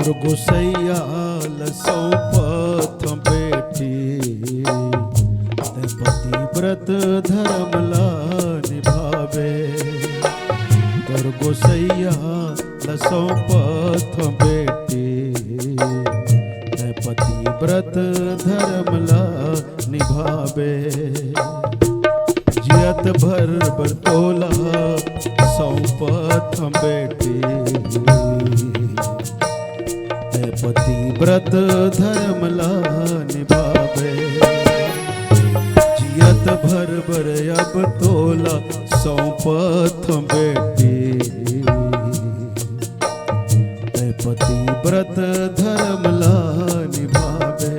तोर गोसैया लसौपथ बेटी ते पति व्रत धर्मला निभावे। तोर गोसैया लसौपथ बेटी ते पति व्रत धर्मला निभावे। जियत भर बरतोला सौपथ बेटी ते पति व्रत धर्मला निभावे। जियत भर बर अब तोला सौपथ बेटी ते पति व्रत धर्मला निभावे।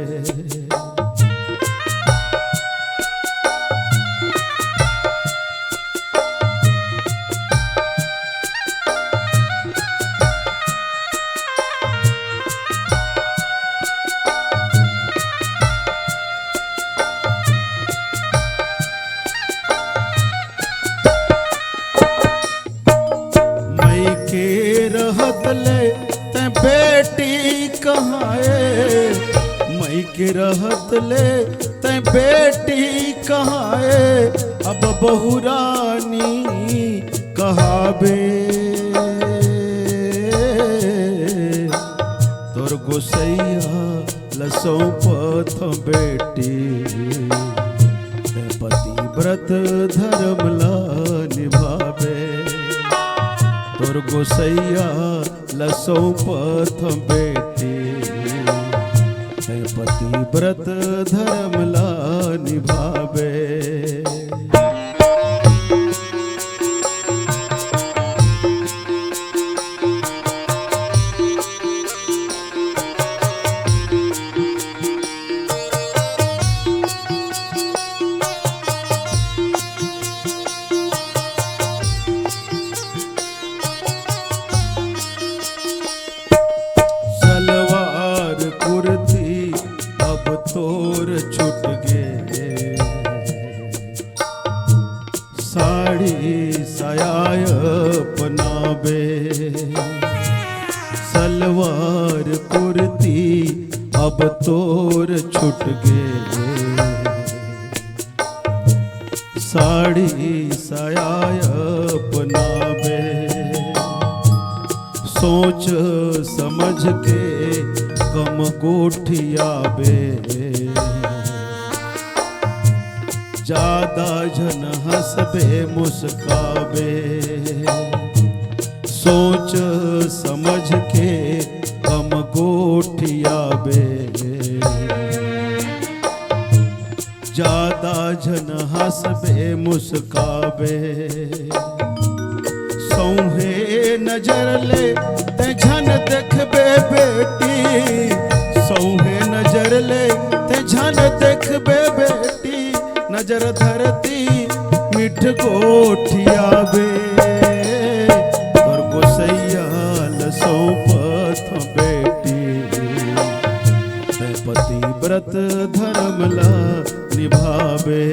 रहत ले ते बेटी कहाए, मई के रहत ले ते बेटी कहाए। अब बहुरानी कहावे। तोर गोसैया लसौपथ बेटी ते पति व्रत धर्मला निभावे। तोर गोसैया लसौपथ बेटी ते पति व्रत धर्मला निभावे। तोर छूट गे साड़ी साया अपनावे। सलवार कुर्ती अब तोर छूट गे साड़ी साया अपनावे। सोच समझ के कम गोठियाबे। ज्यादा जन हंसबे मुस्काबे। सोच समझ के कम गोठियाबे। ज्यादा जन हंसबे मुस्काबे। सौहे नजर ले ते झन देखबे बेटी। सौहे नजर ले ते झन देखबे बेटी। नजर धरती मिठ गोठियाबे। तोर गोसैया लसौपथ बेटी ते पति व्रत धर्मला निभावे।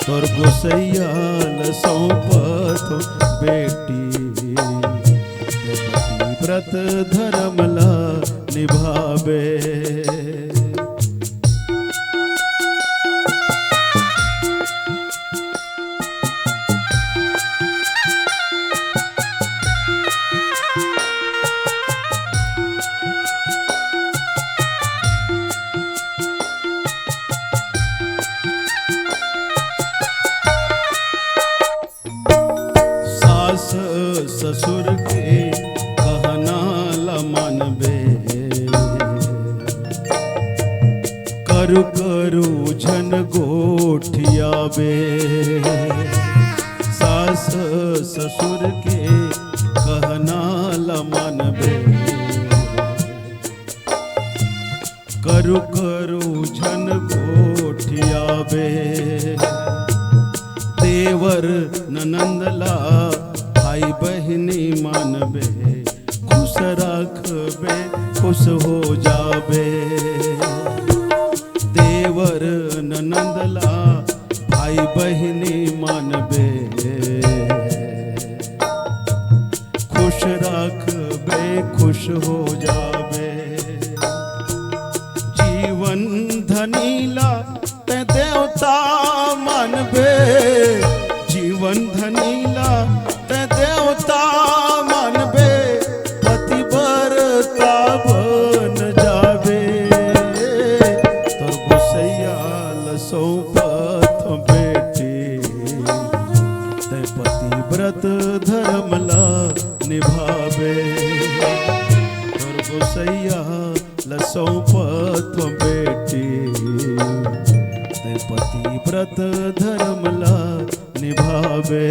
तोर गोसैया लसौपथ बेटी ते पति व्रत धर्मला निभावे। ससुर के कहना ला मानबे। करु करु झन गोठियाबे। सास ससुर के कहना ला मानबे। करु करु झन गोठियाबे। देवर ननंदला भाई बहनी मानबे। खुश रखबे खुश हो जाबे। देवर ननंदला भाई बहनी मानबे। खुश रखबे खुश हो जावे। जीवन धनीला ते देवता मानबे, जीवन धनीला ते देवता मानबे, पतिव्रता बन जावे। तोर गोसैया सौंपत बेटी, ते पतिव्रत धर्मला निभावे। तोर गोसैया सौंपत बेटी, ते पतिव्रत धर्मला निभावे।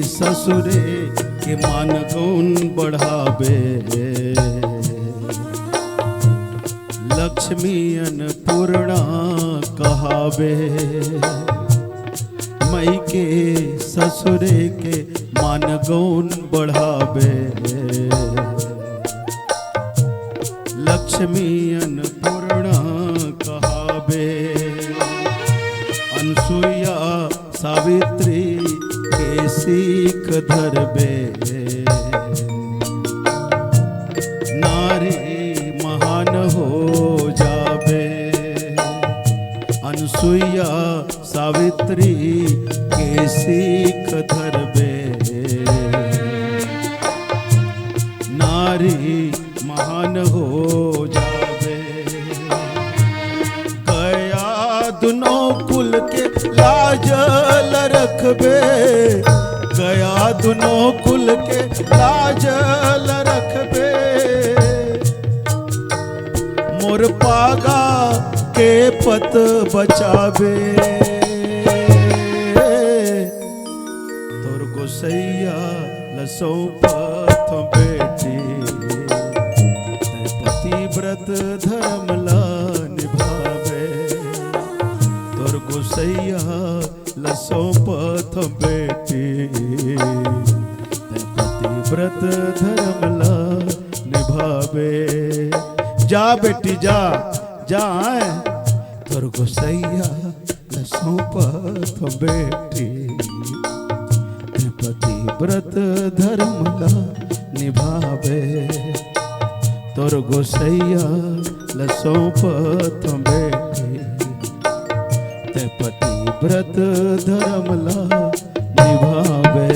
ससुरे के मान गुण बढ़ावे, लक्ष्मी अन्नपूर्णा कहावे। मई के ससुरे के मान गुण बढ़ावे, लक्ष्मी अन्नपूर्णा कहावे। अनसुईया सावित्री के सीख धरबे, नारी महान हो जावे। अनसुईया सावित्री के सीख धरबे, नारी महान हो जावे। गया दुनों कुल के लाज रखबे, गया दुनों कुल के लाज रखबे। मोर पागा के पत बचावे। तोर गोसैया सौंपत बेटी, ते पतिव्रत धर्मला निभावे। तोर गोसैया सौंपत बेटी, ते पतिव्रत धर्मला निभावे। जा बेटी जा जा, तोर गोसैया सौंपत बेटी, ते पतिव्रत धर्मला निभावे। तोर गोसैया सौंपत बेटी, ते पतिव्रत धर्मला निभावे।